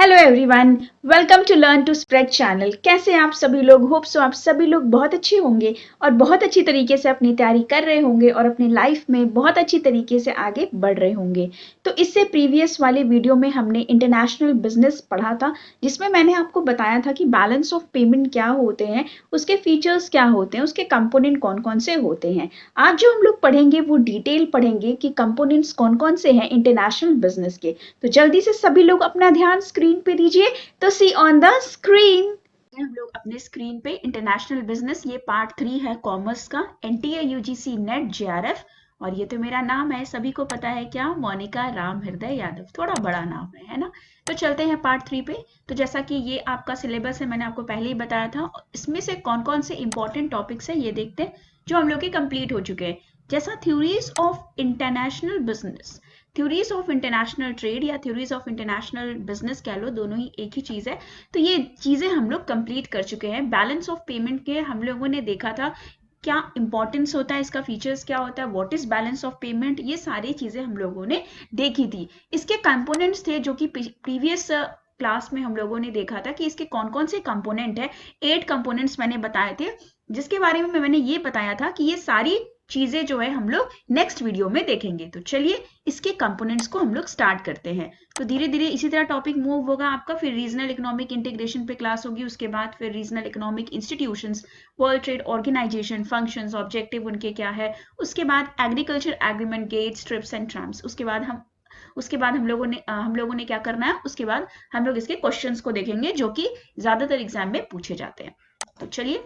Hello everyone, welcome to learn to spread channel. कैसे हैं आप सभी लोग? होप सो आप सभी लोग बहुत अच्छे होंगे और बहुत अच्छी तरीके से अपनी तैयारी कर रहे होंगे और अपनी लाइफ में बहुत अच्छी तरीके से आगे बढ़ रहे होंगे। तो इससे प्रीवियस वाले वीडियो में हमने इंटरनेशनल बिजनेस पढ़ा था, जिसमें मैंने आपको बताया था कि बैलेंस ऑफ पेमेंट क्या होते हैं, उसके फीचर्स क्या होते हैं, उसके कंपोनेंट कौन कौन से होते हैं। आज जो हम लोग पढ़ेंगे वो डिटेल पढ़ेंगे कि कंपोनेंट्स कौन कौन से हैं इंटरनेशनल बिजनेस के। तो जल्दी से सभी लोग अपना ध्यान स्क्रीन पे दीजिए। तो सी ऑन द स्क्रीन, हम लोग अपने स्क्रीन पे इंटरनेशनल बिजनेस, ये पार्ट 3 है कॉमर्स का, एनटीए यूजीसी नेट जेआरएफ। और ये तो मेरा नाम है, सभी को पता है क्या, मोनिका राम हृदय यादव। थोड़ा बड़ा नाम है ना। तो चलते हैं पार्ट 3 पे। तो जैसा कि ये आपका सिलेबस है, मैंने आपको पहले ही बताया था, इसमें से कौन कौन से इंपॉर्टेंट टॉपिक्स है ये देखते हैं जो हम लोग के कंप्लीट हो चुके हैं। जैसा theories of international business, theories of international trade या थ्योरीज ऑफ इंटरनेशनल बिजनेस कह लो, दोनों ही एक ही चीज है। तो ये चीजें हम लोग कंप्लीट कर चुके हैं। बैलेंस ऑफ पेमेंट के हम लोगों ने देखा था क्या इंपॉर्टेंस होता है, इसका फीचर्स क्या होता है, what is balance of payment, ये सारी चीजें हम लोगों ने देखी थी। इसके कंपोनेंट्स थे जो कि प्रीवियस क्लास में हम लोगों ने देखा था कि इसके कौन कौन से कंपोनेंट है। 8 कंपोनेंट्स मैंने बताए थे, जिसके बारे में मैंने ये बताया था कि ये सारी चीजें जो है हम लोग नेक्स्ट वीडियो में देखेंगे। तो चलिए इसके कंपोनेंट्स को हम लोग स्टार्ट करते हैं। तो धीरे धीरे इसी तरह टॉपिक मूव होगा आपका। फिर रीजनल इकोनॉमिक इंटीग्रेशन पे क्लास होगी, उसके बाद फिर regional economic institutions, World Trade Organization, functions, objective उनके क्या है, उसके बाद agriculture agreement, GATS, TRIPS and TRIMs. उसके बाद हम लोगों ने क्या करना है, उसके बाद हम लोग इसके क्वेश्चंस को देखेंगे जो कि ज्यादातर एग्जाम में पूछे जाते हैं। तो चलिए,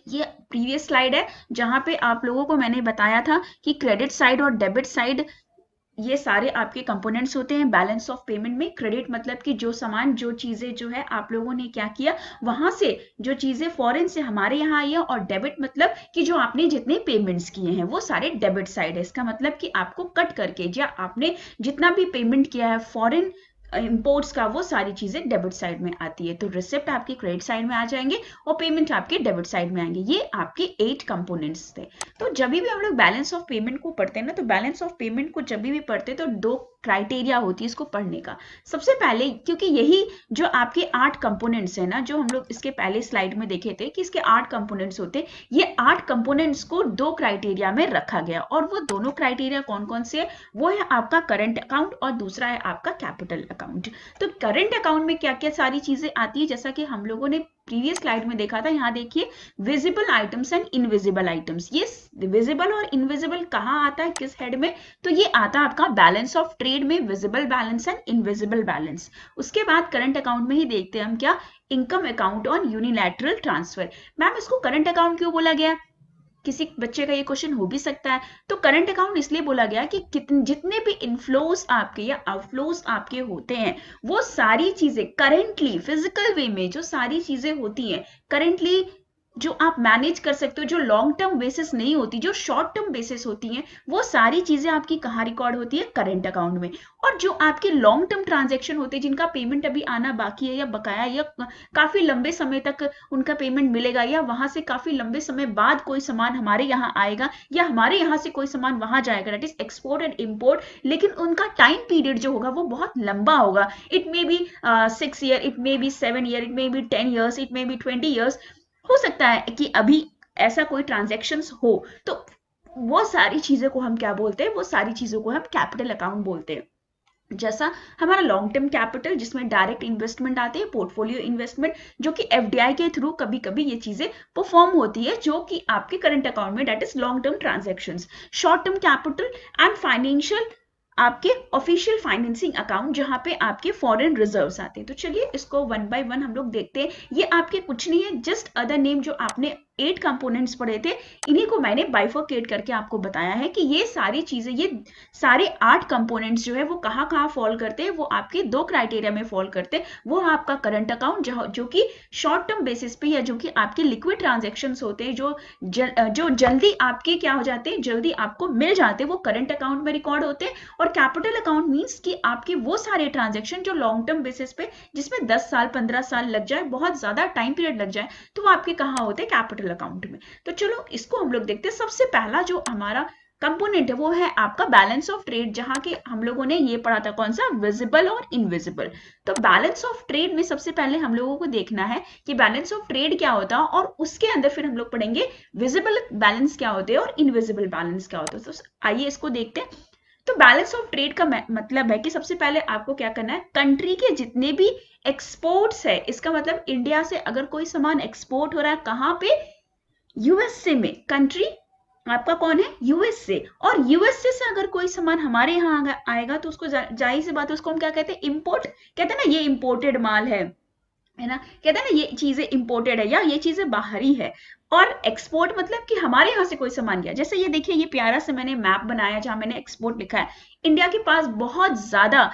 ये प्रीवियस स्लाइड है जहां पे आप लोगों को मैंने बताया था कि क्रेडिट साइड और डेबिट साइड, ये सारे आपके कंपोनेंट्स होते हैं बैलेंस ऑफ पेमेंट में। क्रेडिट मतलब कि जो सामान, जो चीजें जो है आप लोगों ने क्या किया, वहां से जो चीजें फॉरेन से हमारे यहाँ आई है। और डेबिट मतलब कि जो आपने जितने पेमेंट्स किए हैं वो सारे डेबिट साइड है। इसका मतलब कि आपको कट करके या आपने जितना भी पेमेंट किया है फॉरेन इंपोर्ट्स का, वो सारी चीजें डेबिट साइड में आती है। तो रिसिप्ट आपके क्रेडिट साइड में आ जाएंगे और पेमेंट आपके डेबिट साइड में आएंगे। ये आपके 8 कंपोनेंट्स थे। तो जब भी हम लोग बैलेंस ऑफ पेमेंट को पढ़ते हैं ना, तो बैलेंस ऑफ पेमेंट को जब भी पढ़ते हैं तो 2 क्राइटेरिया होती है इसको पढ़ने का। सबसे पहले, क्योंकि यही जो आपके 8 कंपोनेंट्स है ना, जो हम लोग इसके पहले स्लाइड में देखे थे कि इसके 8 कंपोनेंट्स होते हैं, ये 8 कंपोनेंट्स को 2 क्राइटेरिया में रखा गया। और वो दोनों क्राइटेरिया कौन कौन से है, वो है आपका करंट अकाउंट और दूसरा है आपका कैपिटल अकाउंट। तो करंट अकाउंट में क्या क्या सारी चीजें आती है, जैसा कि हम लोगों ने प्रीवियस स्लाइड में देखा था। यहाँ देखिए, visible items and invisible items. ये विजिबल और इनविजिबल कहाँ आता है, किस हेड में, तो ये आता है आपका बैलेंस ऑफ ट्रेड में, visible balance and invisible balance. उसके बाद करंट अकाउंट में ही देखते हैं हम क्या, income account on unilateral transfer. Ma'am इसको करंट अकाउंट क्यों बोला गया, किसी बच्चे का ये क्वेश्चन हो भी सकता है। तो करंट अकाउंट इसलिए बोला गया कि जितने भी इनफ्लोज आपके या आउटफ्लोज आपके होते हैं, वो सारी चीजें करेंटली फिजिकल वे में जो सारी चीजें होती हैं करेंटली, जो आप मैनेज कर सकते हो, जो लॉन्ग टर्म बेसिस नहीं होती, जो शॉर्ट टर्म बेसिस होती हैं, वो सारी चीजें आपकी कहाँ रिकॉर्ड होती है, करंट अकाउंट में। और जो आपके लॉन्ग टर्म ट्रांजेक्शन होते हैं, जिनका पेमेंट अभी आना बाकी है या बकाया, या काफी लंबे समय तक उनका पेमेंट मिलेगा, या वहां से काफी लंबे समय बाद कोई सामान हमारे यहाँ आएगा, या हमारे यहाँ से कोई सामान वहां जाएगा, that is export and import, लेकिन उनका टाइम पीरियड जो होगा वो बहुत लंबा होगा। It may be 6 year, it may be 7 year, it may be 10 years, it may be 20 years. हो सकता है कि अभी ऐसा कोई ट्रांजेक्शन्स हो। तो वो सारी चीजें को हम क्या बोलते हैं, वो सारी चीजों को हम कैपिटल अकाउंट बोलते हैं। जैसा हमारा लॉन्ग टर्म कैपिटल, जिसमें डायरेक्ट इन्वेस्टमेंट आते हैं, पोर्टफोलियो इन्वेस्टमेंट, जो कि एफडीआई के थ्रू कभी कभी ये चीजें परफॉर्म होती है, जो कि आपके करंट अकाउंट में, that is long term transactions. Short term capital and financial, आपके ऑफिशियल फाइनेंसिंग अकाउंट, जहां पे आपके फॉरेन रिजर्व्स आते हैं। तो चलिए इसको वन बाय वन हम लोग देखते हैं। ये आपके कुछ नहीं है, जस्ट अदर नेम, जो आपने 8 कंपोनेंट्स पढ़े थे, इन्हीं को मैंने बाइफरकेट करके आपको बताया है कि ये सारी चीजें, ये सारे 8 कंपोनेंट्स जो है वो कहाँ कहाँ फॉल करते हैं, वो आपके 2 क्राइटेरिया में फॉल करते हैं। वो आपका करंट अकाउंट, जो कि शॉर्ट टर्म बेसिस पे, या जो कि आपके लिक्विड ट्रांजेक्शन होते हैं, जो जल्दी आपके क्या हो जाते हैं, जल्दी आपको मिल जाते हैं, वो करंट अकाउंट में रिकॉर्ड होते हैं। और कैपिटल अकाउंट मीन्स कि आपके वो सारे ट्रांजेक्शन जो लॉन्ग टर्म बेसिस पे, जिसमें 10 साल 15 साल लग जाए, बहुत ज्यादा टाइम पीरियड लग जाए, तो वो आपके कहाँ होते हैं, कैपिटल अकाउंट में। तो चलो इसको हम लोग देखते हैं। सबसे पहला जो हमारा कंपोनेंट है वो है आपका बैलेंस ऑफ ट्रेड, जहां के हम लोगों ने ये पढ़ा था कौन सा, विजिबल और इनविजिबल। तो बैलेंस ऑफ ट्रेड में सबसे पहले हम लोगों को देखना है कि बैलेंस ऑफ ट्रेड क्या होता है, और उसके अंदर फिर हम लोग पढ़ेंगे विजिबल बैलेंस क्या होते हैं और इनविजिबल बैलेंस क्या होता है। तो आइए इसको देखते हैं। तो बैलेंस ऑफ ट्रेड का मतलब है कि सबसे पहले आपको क्या करना है, कंट्री के जितने भी एक्सपोर्ट्स है, इसका मतलब इंडिया से अगर कोई सामान एक्सपोर्ट हो रहा है कहां पे, यूएसए में। कंट्री आपका कौन है, यूएसए। और यूएसए से अगर कोई सामान हमारे यहाँ आएगा तो उसको जाहिर सी बात है उसको हम क्या कहते हैं, इंपोर्ट। कहते हैं ना ये इंपोर्टेड माल है ना, कहते हैं ना ये चीजें इंपोर्टेड है या ये चीजें बाहरी है। और एक्सपोर्ट मतलब कि हमारे यहाँ से कोई सामान गया, जैसे ये देखिए ये प्यारा से मैंने मैप बनाया जहां मैंने एक्सपोर्ट लिखा है। इंडिया के पास बहुत ज्यादा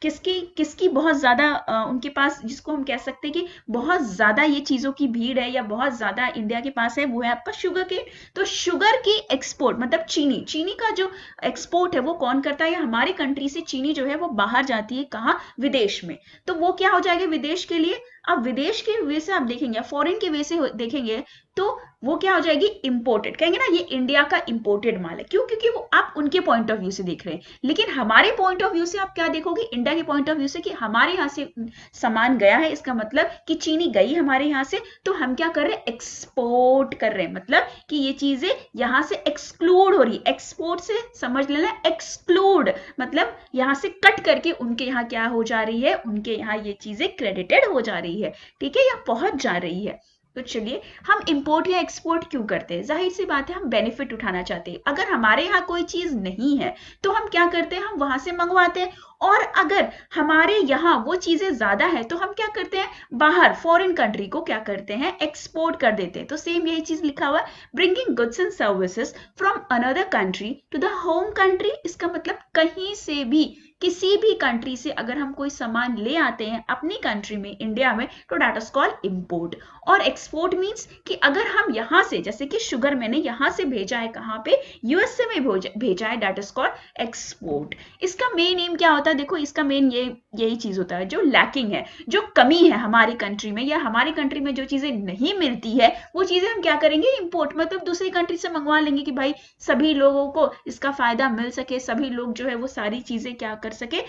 किसकी किसकी बहुत ज्यादा उनके पास, जिसको हम कह सकते हैं कि बहुत ज्यादा ये चीजों की भीड़ है या बहुत ज्यादा इंडिया के पास है, वो है आपका शुगर के। तो शुगर की एक्सपोर्ट मतलब चीनी, चीनी का जो एक्सपोर्ट है वो कौन करता है, या हमारी कंट्री से चीनी जो है वो बाहर जाती है कहाँ, विदेश में। तो वो क्या हो जाएगा विदेश के लिए। अब विदेश के वे से आप देखेंगे, फॉरेन के वे से देखेंगे तो वो क्या हो जाएगी, इंपोर्टेड। कहेंगे ना ये इंडिया का इंपोर्टेड माल है, क्यों, क्योंकि वो आप उनके पॉइंट ऑफ व्यू से देख रहे हैं। लेकिन हमारे पॉइंट ऑफ व्यू से आप क्या देखोगे, इंडिया के पॉइंट ऑफ व्यू से, कि हमारे यहाँ से सामान गया है, इसका मतलब कि चीनी गई हमारे यहाँ से, तो हम क्या कर रहे हैं, एक्सपोर्ट कर रहे हैं। मतलब कि ये चीजें यहाँ से एक्सक्लूड हो रही, एक्सपोर्ट से समझ लेना, एक्सक्लूड मतलब यहाँ से कट करके उनके यहाँ क्या हो जा रही है, उनके यहाँ ये चीजें क्रेडिटेड हो जा रही है, ठीक है, या पहुंच जा रही है। तो चलिए, हम इंपोर्ट या एक्सपोर्ट क्यों करते हैं, जाहिर सी बात है हम बेनिफिट उठाना चाहते हैं। अगर हमारे यहाँ कोई चीज नहीं है तो हम क्या करते हैं, हम वहां से मंगवाते हैं। और अगर हमारे यहाँ वो चीजें ज्यादा है तो हम क्या करते हैं, बाहर फॉरेन कंट्री को क्या करते हैं, एक्सपोर्ट कर देते हैं। तो सेम यही चीज लिखा हुआ है, bringing goods and services from another country to the home country. इसका मतलब कहीं से भी, किसी भी कंट्री से अगर हम कोई सामान ले आते हैं अपनी कंट्री में, इंडिया में, तो दैट इज कॉल्ड इंपोर्ट। और एक्सपोर्ट मींस कि अगर हम यहाँ से, जैसे कि शुगर मैंने यहाँ से भेजा है कहाँ पे, यूएसए में भेजा है, दैट इज कॉल्ड एक्सपोर्ट। इसका मेन एम क्या होता है, देखो इसका मेन यही चीज होता है, जो लैकिंग है, जो कमी है हमारी कंट्री में, या हमारी कंट्री में जो चीजें नहीं मिलती है वो चीजें हम क्या करेंगे, इंपोर्ट, मतलब दूसरी कंट्री से मंगवा लेंगे कि भाई सभी लोगों को इसका फायदा मिल सके, सभी लोग जो है वो सारी चीजें क्या कर सके,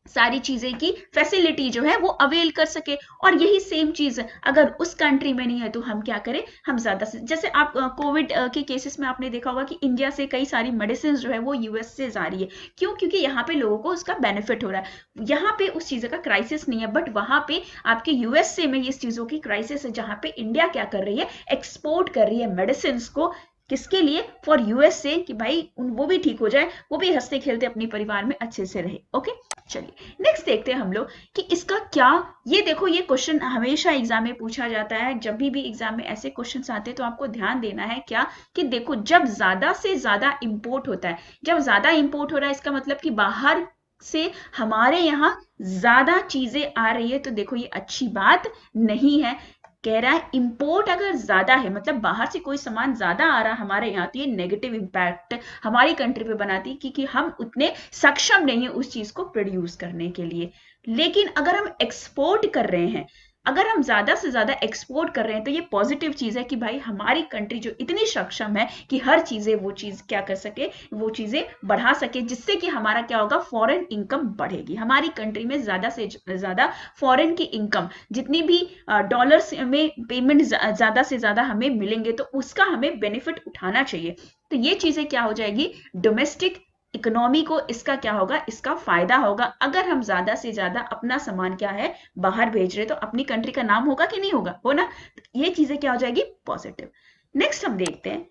सारी चीजें की फैसिलिटी जो है वो अवेल कर सके। और यही सेम चीज अगर उस कंट्री में नहीं है तो हम क्या करें, हम ज्यादा से, जैसे आप कोविड के केसेस में आपने देखा होगा कि इंडिया से कई सारी मेडिसिन जो है वो यूएस से जा रही है, क्यों, क्योंकि यहाँ पे लोगों को उसका बेनिफिट हो रहा है। यहाँ पे उस चीज का क्राइसिस नहीं है, बट वहां पे आपके यूएसए में इस चीजों की क्राइसिस है, जहां पे इंडिया क्या कर रही है, एक्सपोर्ट कर रही है मेडिसिन को, किसके लिए, फॉर यूएसए, कि भाई वो भी ठीक हो जाए, वो भी हंसते खेलते अपने परिवार में अच्छे से रहे। ओके, चलिए नेक्स्ट देखते हैं हम लोग कि इसका क्या, ये देखो ये क्वेश्चन हमेशा एग्जाम में पूछा जाता है। जब भी एग्जाम में ऐसे क्वेश्चन आते हैं तो आपको ध्यान देना है क्या, कि देखो जब ज्यादा से ज्यादा इंपोर्ट होता है, जब ज्यादा इंपोर्ट हो रहा है इसका मतलब कि बाहर से हमारे यहाँ ज्यादा चीजें आ रही है, तो देखो ये अच्छी बात नहीं है। कह रहा है इंपोर्ट अगर ज्यादा है, मतलब बाहर से कोई सामान ज्यादा आ रहा है हमारे यहाँ, तो ये नेगेटिव इंपैक्ट हमारी कंट्री पे बनाती है, क्योंकि हम उतने सक्षम नहीं है उस चीज को प्रोड्यूस करने के लिए। लेकिन अगर हम एक्सपोर्ट कर रहे हैं, अगर हम ज्यादा से ज्यादा एक्सपोर्ट कर रहे हैं, तो ये पॉजिटिव चीज है कि भाई हमारी कंट्री जो इतनी सक्षम है कि हर चीजें वो चीज क्या कर सके, वो चीजें बढ़ा सके, जिससे कि हमारा क्या होगा, फॉरेन इनकम बढ़ेगी। हमारी कंट्री में ज्यादा से ज्यादा फॉरेन की इनकम, जितनी भी डॉलर्स में पेमेंट ज्यादा से ज्यादा हमें मिलेंगे, तो उसका हमें बेनिफिट उठाना चाहिए। तो ये चीजें क्या हो जाएगी, डोमेस्टिक इकोनॉमी को इसका क्या होगा, इसका फायदा होगा। अगर हम ज्यादा से ज्यादा अपना सामान क्या है, बाहर भेज रहे, तो अपनी कंट्री का नाम होगा कि नहीं होगा, हो ना। तो ये चीजें क्या हो जाएगी, पॉजिटिव। नेक्स्ट हम देखते हैं,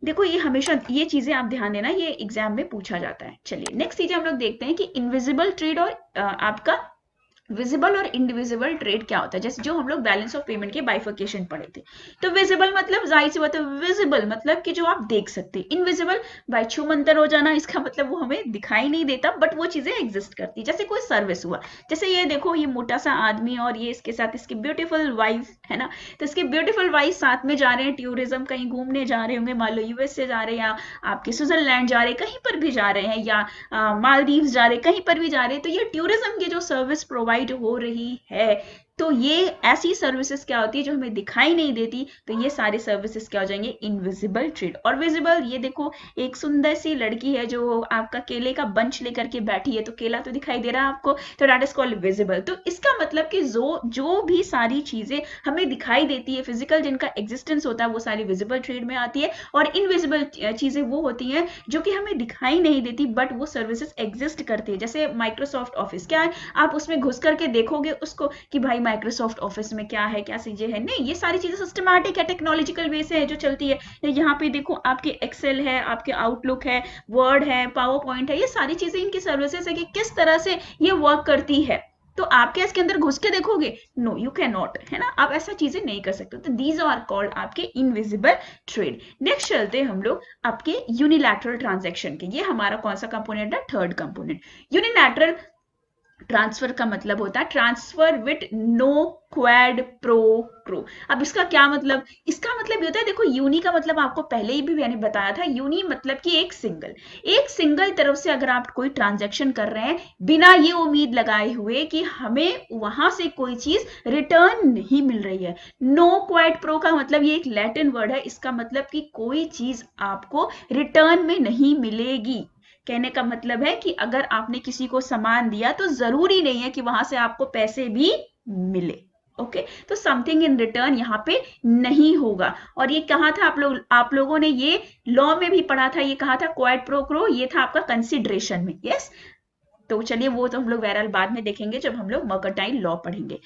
देखो ये हमेशा ये चीजें आप ध्यान देना, ये एग्जाम में पूछा जाता है। चलिए नेक्स्ट चीजें हम लोग देखते हैं कि इनविजिबल ट्रेड और आपका विजिबल और इनविजिबल ट्रेड क्या होता है। जैसे जो हम लोग बैलेंस ऑफ पेमेंट के बाइफर्केशन पढ़े थे, तो विजिबल मतलब जाहिर सी बात है, विजिबल मतलब कि जो आप देख सकते हैं, इनविजिबल भाई छूमंतर हो जाना, इसका मतलब वो हमें दिखाई नहीं देता, बट वो चीजें एग्जिस्ट करती। जैसे कोई सर्विस हुआ, जैसे ये देखो ये मोटा सा आदमी और ये इसके साथ इसकी ब्यूटीफुल वाइफ है ना, तो इसकी ब्यूटीफुल वाइफ साथ में जा रहे हैं टूरिज्म, कहीं घूमने जा रहे होंगे, मान लो यूएस से जा रहे हैं, या आपके स्विट्जरलैंड जा रहे हैं, कहीं पर भी जा रहे हैं, या मालदीव्स जा रहे हैं, कहीं पर भी जा रहे हैं, तो ये टूरिज्म की जो सर्विस प्रोवाइड हो रही है, तो ये ऐसी सर्विसेज क्या होती है जो हमें दिखाई नहीं देती, तो ये सारी सर्विसेज क्या हो जाएंगे, इनविजिबल ट्रेड। और विजिबल, ये देखो एक सुंदर सी लड़की है जो आपका केले का बंच लेकर के बैठी है, तो केला तो दिखाई दे रहा है आपको, तो दैट इज कॉल्ड विजिबल। तो इसका मतलब कि जो भी सारी चीजें हमें दिखाई देती है फिजिकल, जिनका एग्जिस्टेंस होता है, वो सारी विजिबल ट्रेड में आती है। और इनविजिबल चीजें वो होती हैं जो कि हमें दिखाई नहीं देती बट वो सर्विसेज एग्जिस्ट करती है। जैसे माइक्रोसॉफ्ट ऑफिस क्या है, आप उसमें घुस करके देखोगे उसको कि भाई माइक्रोसॉफ्ट ऑफिस में क्या है, क्या चीजें हैं, नहीं, ये सारी चीजें सिस्टमैटिक है, टेक्नोलॉजिकल वे से है जो चलती है। यहाँ पे देखो आपके एक्सेल है, आपके आउटलुक है, वर्ड है, पावर पॉइंट है, ये सारी चीजें इनकी सर्विसेज है कि किस तरह से ये वर्क करती है। तो आप क्या इसके अंदर घुस के देखोगे? नो, यू कैन नॉट, है ना, आप ऐसा चीजें नहीं कर सकते। तो दीज आर कॉल्ड आपके इनविजिबल ट्रेड। नेक्स्ट चलते हैं हम लोग आपके यूनिलैटरल ट्रांजैक्शन के। ये हमारा कौन सा कंपोनेंट है, थर्ड कंपोनेंट। यूनिलैटरल ट्रांसफर का मतलब होता है transfer with no quid pro quo. अब इसका क्या मतलब, इसका मतलब ये होता है, देखो यूनी का मतलब आपको पहले ही भी मैंने बताया था, यूनी मतलब कि एक सिंगल तरफ से अगर आप कोई ट्रांजैक्शन कर रहे हैं बिना ये उम्मीद लगाए हुए कि हमें वहां से कोई चीज रिटर्न नहीं मिल रही है। नो क्वेड प्रो का मतलब ये एक लैटिन वर्ड है, इसका मतलब कि कोई चीज आपको रिटर्न में नहीं मिलेगी। कहने का मतलब है कि अगर आपने किसी को सामान दिया तो जरूरी नहीं है कि वहां से आपको पैसे भी मिले। ओके, तो समथिंग इन रिटर्न यहाँ पे नहीं होगा। और ये कहा था आप लोगों ने ये लॉ में भी पढ़ा था, ये कहा था क्वाड प्रो क्रो, ये था आपका कंसिडरेशन में। यस, तो चलिए वो तो हम लोग बहरहाल बाद में देखेंगे जब हम लोग मर्केंटाइल लॉ पढ़ेंगे।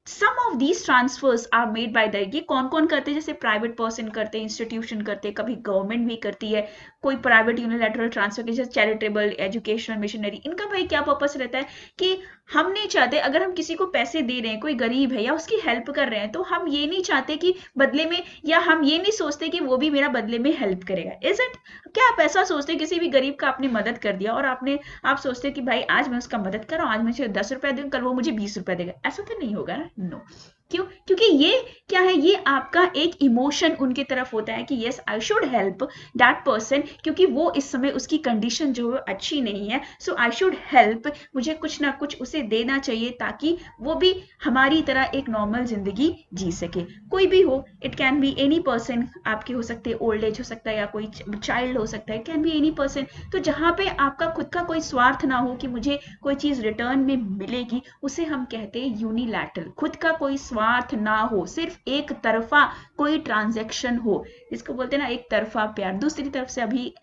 Some of these transfers are made by the, ये कौन कौन करते हैं, जैसे प्राइवेट पर्सन करते हैं, इंस्टीट्यूशन करते हैं, कभी गवर्नमेंट भी करती है, कोई प्राइवेट यूनिलैटरल ट्रांसफर जैसे चैरिटेबल, एजुकेशनल, मिशनरी। इनका भाई क्या पर्पस रहता है कि हम नहीं चाहते, अगर हम किसी को पैसे दे रहे हैं, कोई गरीब है या उसकी हेल्प कर रहे हैं, तो हम ये नहीं चाहते कि बदले में, या हम ये नहीं सोचते कि वो भी मेरा बदले में हेल्प करेगा। Is it? क्या आप ऐसा सोचते, किसी भी गरीब का आपने मदद कर दिया और आप सोचते कि भाई आज मैं उसका मदद कर रहा हूँ, आज मुझे 10 रुपया दूं, कल वो मुझे 20 रुपया देगा? ऐसा तो नहीं होगा ना, नो। क्यों? क्योंकि ये क्या है, ये आपका एक इमोशन उनकी तरफ होता है कि yes I should help that person, क्योंकि वो इस समय उसकी कंडीशन जो है अच्छी नहीं है, सो आई शुड हेल्प, मुझे कुछ ना कुछ उसे देना चाहिए ताकि वो भी हमारी तरह एक नॉर्मल जिंदगी जी सके। कोई भी हो, it can be any person, आपके हो सकते हैं, ओल्ड एज हो सकता है या कोई चाइल्ड हो सकता है, it can be any person. तो जहाँ पे आपका खुद का कोई स्वार्थ ना हो कि मुझे कोई चीज रिटर्न में मिलेगी, उसे हम कहते हैं यूनिलैटरल। खुद का कोई स्वार्थ ना हो, सिर्फ एक तरफा कोई ट्रांजैक्शन हो, इसको बोलते हैं ना एक तरफा प्यार। दूसरी तरफ से अभी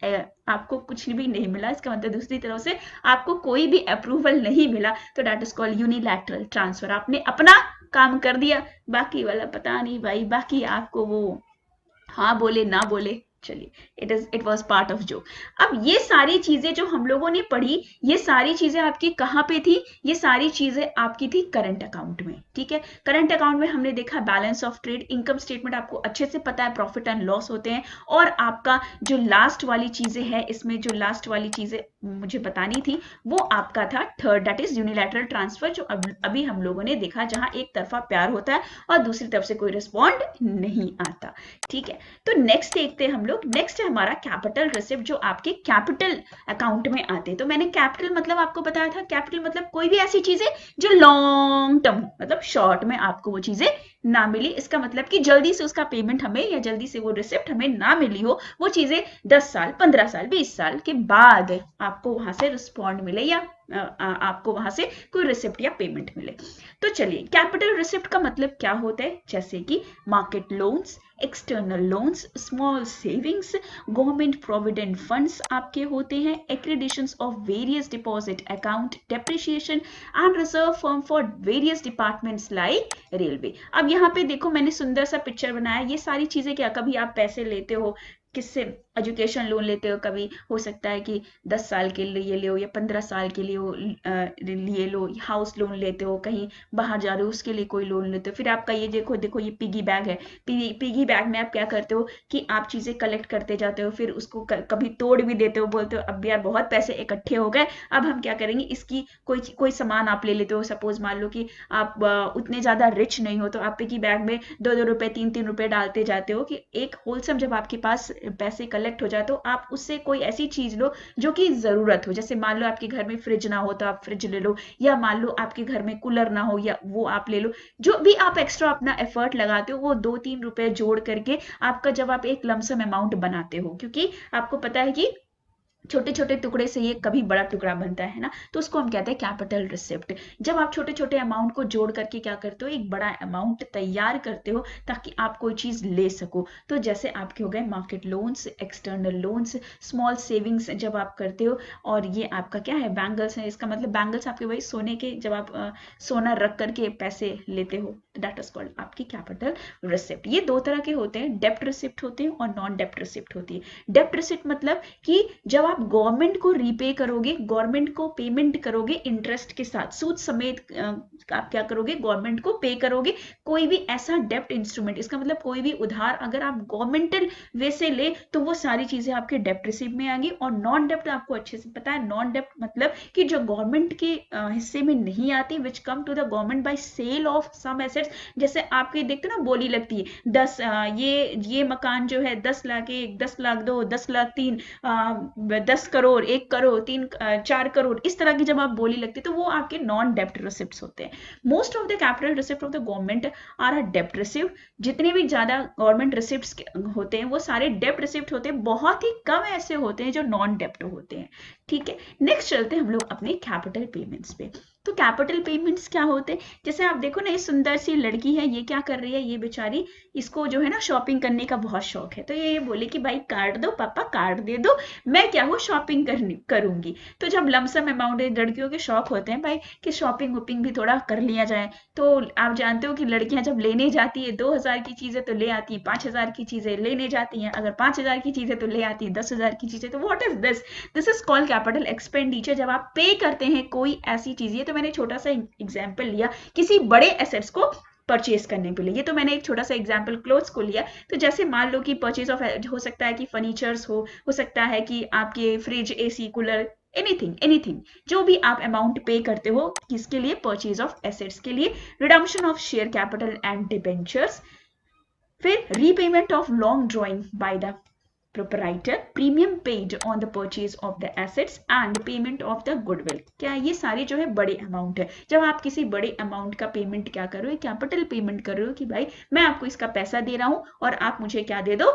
आपको कुछ भी नहीं मिला, इसका मतलब दूसरी तरफ से आपको कोई भी अप्रूवल नहीं मिला, तो that is called unilateral transfer. आपने अपना काम कर दिया, बाकी वाला पता नहीं भाई, बाकी आपको वो हाँ बोले ना बोले, चलिए, it was part of joke. अब ये सारी चीजें जो हम लोगों ने पढ़ी, ये सारी चीजें आपकी कहाँ पे थी, ये सारी चीजें आपकी थी करंट अकाउंट में। ठीक है, करंट अकाउंट में हमने देखा balance of trade, income statement आपको अच्छे से पता है, प्रॉफिट एंड लॉस होते हैं। और आपका जो लास्ट वाली चीजें है, इसमें जो लास्ट वाली चीजें मुझे बतानी थी वो आपका था third, that is unilateral transfer, जो अभी हम लोगों ने देखा, जहां एक तरफा प्यार होता है और दूसरी तरफ से कोई रिस्पॉन्ड नहीं आता। ठीक है, तो नेक्स्ट देखते हैं हम लोग। नेक्स्ट है हमारा कैपिटल रिसिप्ट, जो आपके कैपिटल अकाउंट में आते हैं। तो मैंने कैपिटल मतलब आपको बताया था, कैपिटल मतलब कोई भी ऐसी चीजें जो लॉन्ग टर्म, मतलब शॉर्ट में आपको वो चीजें ना मिली, इसका मतलब कि जल्दी से उसका पेमेंट हमें, या जल्दी से वो रिसिप्ट हमें ना मिली हो, वो चीजें 10 साल, 15 साल, 20 साल के बाद आपको वहां से रिस्पॉन्ड मिले, या आपको वहां से कोई रिसिप्ट या पेमेंट मिले। तो चलिए, कैपिटल रिसिप्ट का मतलब क्या होता है, जैसे कि market loans, external loans, small savings, government provident funds आपके होते हैं, accretions of various deposit account, depreciation and reserve firm for various departments like railway. अब यहाँ पे देखो मैंने सुंदर सा पिक्चर बनाया, ये सारी चीजें क्या, कभी आप पैसे लेते हो किससे, एजुकेशन लोन लेते हो, कभी हो सकता है कि 10 साल के लिए लो या 15 साल के लिए लो, हाउस लोन लेते हो, कहीं बाहर जा रहे हो उसके लिए कोई लोन लेते हो। फिर आपका ये देखो ये पिगी बैग है, पिगी बैग में आप क्या करते हो कि आप चीजें कलेक्ट करते जाते हो, फिर उसको कभी तोड़ भी देते हो, बोलते हो अब यार बहुत पैसे इकट्ठे हो गए, अब हम क्या करेंगे, इसकी कोई सामान आप ले लेते हो। सपोज मान लो कि आप उतने ज्यादा रिच नहीं हो, तो आप पिगी बैग में 2-2 रुपए 3-3 रुपए डालते जाते हो, कि एक होलसम जब आपके पास पैसे कलेक्ट हो जाए तो आप उससे कोई ऐसी चीज लो जो कि जरूरत हो। जैसे मान लो आपके घर में फ्रिज ना हो तो आप फ्रिज ले लो, या मान लो आपके घर में कूलर ना हो या वो आप ले लो। जो भी आप एक्स्ट्रा अपना एफर्ट लगाते हो वो 2-3 रुपए जोड़ करके आपका जब आप एक लमसम अमाउंट बनाते हो, क्योंकि आपको पता है कि छोटे छोटे टुकड़े से ये कभी बड़ा टुकड़ा बनता है ना, तो उसको हम कहते हैं कैपिटल रिसिप्ट। जब आप छोटे छोटे अमाउंट को जोड़ करके क्या करते हो, एक बड़ा अमाउंट तैयार करते हो ताकि आप कोई चीज ले सको। तो जैसे आपके हो गए market loans, external loans, small savings जब आप करते हो, और ये आपका क्या है, बैंगल्स है। इसका मतलब बैंगल्स आपके वही सोने के, जब आप सोना रख करके पैसे लेते हो, दैट इज कॉल्ड आपकी कैपिटल रिसिप्ट। ये दो तरह के होते हैं, डेप्ट रिसिप्ट होते हैं और नॉन डेप्ट रिसिप्ट होती है। डेप्ट रिसिप्ट मतलब कि जब आप गवर्नमेंट को रीपे करोगे, गवर्नमेंट को पेमेंट करोगे इंटरेस्ट के साथ, सूद समेत आप क्या करोगे, गवर्नमेंट को पे करोगे। कोई भी ऐसा डेप्ट इंस्ट्रूमेंट, इसका मतलब कोई भी उधार अगर आप गवर्नमेंटल वे से ले तो वो सारी चीजें आपके डेप्ट रिसिप्ट में आएंगी। और नॉन डेप्ट आपको अच्छे से पता है, नॉन डेप्ट मतलब कि जो गवर्नमेंट के हिस्से में नहीं आती, which come to the government by sale of some assets. जैसे आपके देखते हो ना, बोली लगती है 10 ये मकान जो है 10 लाख 1, 10 लाख 2, 10 लाख 3, 10 करोड़, 1 करोड़, 3 4 करोड़, इस तरह की जब आप बोली लगती है तो वो आपके नॉन डेप्ट रिसिप्ट होते हैं। Most of the capital receipt of the government are a डेप्ट रिसिप्ट। जितने भी ज्यादा गवर्नमेंट रिसिप्ट होते हैं वो सारे डेप्ट रिसिप्ट होते हैं, बहुत ही कम ऐसे होते हैं जो नॉन डेप्ट होते हैं। ठीक है, नेक्स्ट चलते हैं हम लोग अपने कैपिटल पेमेंट्स पे। तो कैपिटल पेमेंट्स क्या होते हैं, जैसे आप देखो ना, ये सुंदर सी लड़की है, ये क्या कर रही है, ये बेचारी, इसको जो है ना शॉपिंग करने का बहुत शौक है। तो ये बोले कि भाई कार्ड दो पापा, कार्ड दे दो, मैं क्या हूँ शॉपिंग करूंगी। तो जब लमसम अमाउंट, लड़कियों के शौक होते हैं भाई कि शॉपिंग वॉपिंग भी थोड़ा कर लिया जाए। तो आप जानते हो कि लड़कियां जब लेने जाती है 2,000 की चीजें तो ले आती है, 5,000 की चीजें लेने जाती हैं, अगर 5,000 की चीजें तो ले आती है 10,000 की चीजें। तो what is this, this is called capital expenditure. जब आप पे करते हैं कोई ऐसी चीज, ये तो मैंने छोटा सा एग्जाम्पल लिया किसी बड़े एसेट्स को परचेज करने के लिए, ये तो मैंने एक छोटा सा एग्जाम्पल क्लोथ्स को लिया। तो जैसे मान लो कि परचेज ऑफ, हो सकता है कि फर्नीचर्स हो सकता है कि आपके fridge, AC, cooler, anything anything, जो भी आप अमाउंट पे करते हो किसके लिए, परचेज ऑफ एसेट्स के लिए। Redemption of share capital and debentures, फिर repayment of long drawing by the proprietor, premium paid on the purchase of the assets and payment of the goodwill। क्या ये सारे जो है बड़े अमाउंट है। जब आप किसी बड़े अमाउंट का पेमेंट क्या कर रहे हो, कैपिटल पेमेंट कर रहे हो कि भाई मैं आपको इसका पैसा दे रहा हूं और आप मुझे क्या दे दो,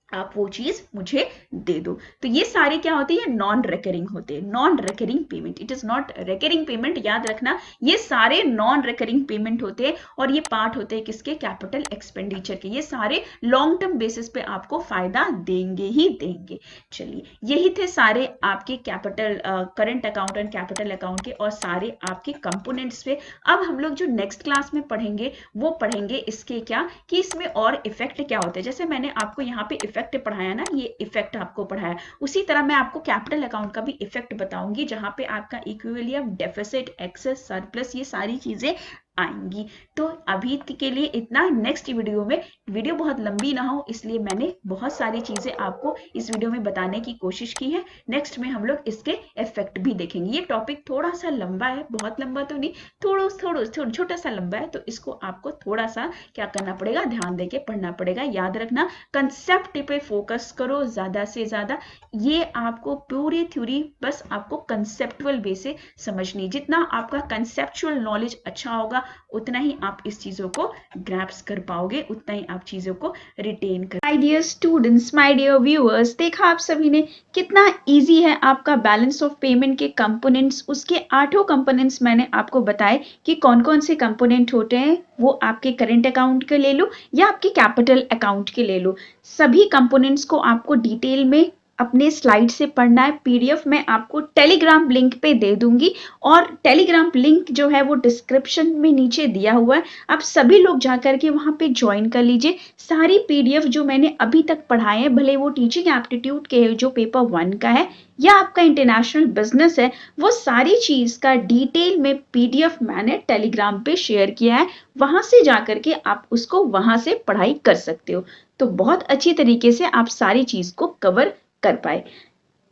आप वो चीज मुझे दे दो। तो ये सारे क्या होते हैं, नॉन रिकरिंग होते हैं, non recurring payment. It is not recurring payment, याद रखना, ये सारे नॉन रिकरिंग पेमेंट होते हैं और ये पार्ट होते हैं किसके, कैपिटल एक्सपेंडिचर के। ये सारे लॉन्ग टर्म बेसिस पे आपको फायदा देंगे ही देंगे। चलिए, यही थे सारे आपके capital, current account and capital account के और सारे आपके कंपोनेंट्स पे। अब हम लोग जो नेक्स्ट क्लास में पढ़ेंगे वो पढ़ेंगे इसके क्या, कि इसमें और इफेक्ट क्या होते हैं। जैसे मैंने आपको यहाँ पे इफेक्ट पढ़ाया ना, ये इफेक्ट आपको पढ़ाया, उसी तरह मैं आपको कैपिटल अकाउंट का भी इफेक्ट बताऊंगी, जहां पे आपका इक्विलिब्रियम, डेफिसिट, एक्सेस, सरप्लस, ये सारी चीजें आएंगी। तो अभी के लिए इतना, नेक्स्ट वीडियो में, वीडियो बहुत लंबी ना हो इसलिए मैंने बहुत सारी चीजें आपको इस वीडियो में बताने की कोशिश की है। नेक्स्ट में हम लोग इसके इफेक्ट भी देखेंगे। ये टॉपिक थोड़ा सा लंबा है, बहुत लंबा तो नहीं, थोड़ा छोटा सा लंबा है, तो इसको आपको थोड़ा सा क्या करना पड़ेगा, ध्यान देके पढ़ना पड़ेगा। याद रखना, कंसेप्ट पे फोकस करो ज्यादा से ज्यादा। ये आपको पूरी थ्योरी बस आपको कंसेप्चुअल वे से समझनी, जितना आपका कंसेप्चुअल नॉलेज अच्छा होगा उतना ही आप इस चीजों को ग्रैप्स कर पाओगे, उतना ही आप चीजों को रिटेन कर। My dear students, my dear viewers, देखा आप सभी ने कितना इजी है आपका बैलेंस ऑफ पेमेंट के कंपोनेंट्स। उसके 8 कंपोनेंट्स मैंने आपको बताए कि कौन कौन से कंपोनेंट होते हैं, वो आपके करंट अकाउंट के ले लो या आपके कैपिटल अकाउंट के ले लो। सभी कंपोनेंट्स को आपको डिटेल में अपने स्लाइड से पढ़ना है। पीडीएफ मैं आपको टेलीग्राम लिंक पे दे दूंगी और टेलीग्राम लिंक जो है वो डिस्क्रिप्शन में नीचे दिया हुआ है, आप सभी लोग जाकर के वहां पे ज्वाइन कर लीजिए। सारी पीडीएफ जो मैंने अभी तक पढ़ाए हैं, भले वो टीचिंग एप्टीट्यूड के जो पेपर 1 का है या आपका इंटरनेशनल बिजनेस है, वो सारी चीज का डिटेल में पीडीएफ मैंने टेलीग्राम पे शेयर किया है। वहां से जाकर के आप उसको वहां से पढ़ाई कर सकते हो, तो बहुत अच्छी तरीके से आप सारी चीज को कवर कर पाए।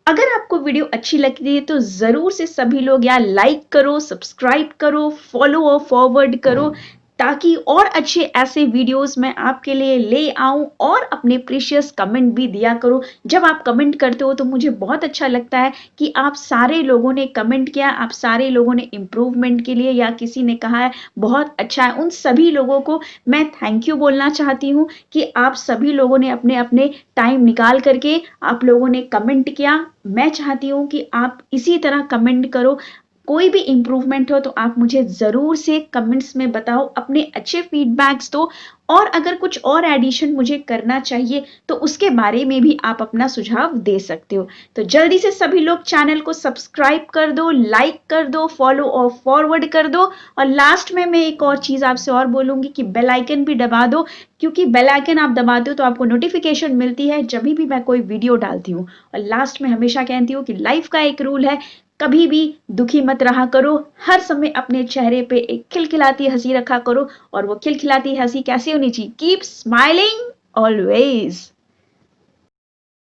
अगर आपको वीडियो अच्छी लगती है तो जरूर से सभी लोग यार लाइक करो, सब्सक्राइब करो, फॉलो और फॉरवर्ड करो, ताकि और अच्छे ऐसे वीडियोस मैं आपके लिए ले आऊं और अपने प्रीशियस कमेंट भी दिया करो। जब आप कमेंट करते हो तो मुझे बहुत अच्छा लगता है कि आप सारे लोगों ने कमेंट किया, आप सारे लोगों ने इम्प्रूवमेंट के लिए या किसी ने कहा है बहुत अच्छा है, उन सभी लोगों को मैं थैंक यू बोलना चाहती हूँ कि आप सभी लोगों ने अपने अपने टाइम निकाल करके आप लोगों ने कमेंट किया। मैं चाहती हूँ कि आप इसी तरह कमेंट करो। कोई भी इम्प्रूवमेंट हो तो आप मुझे ज़रूर से कमेंट्स में बताओ, अपने अच्छे फीडबैक्स दो और अगर कुछ और एडिशन मुझे करना चाहिए तो उसके बारे में भी आप अपना सुझाव दे सकते हो। तो जल्दी से सभी लोग चैनल को सब्सक्राइब कर दो, लाइक कर दो, फॉलो और फॉरवर्ड कर दो और लास्ट में मैं एक और चीज़ आपसे और बोलूँगी कि बेल आइकन भी दबा दो, क्योंकि बेल आइकन आप दबाते हो तो आपको नोटिफिकेशन मिलती है जब भी मैं कोई वीडियो डालती हूँ। और लास्ट में हमेशा कहती हूँ कि लाइफ का एक रूल है, कभी भी दुखी मत रहा करो, हर समय अपने चेहरे पे एक खिलखिलाती हंसी रखा करो। और वो खिलखिलाती हंसी कैसी होनी चाहिए? Keep smiling always.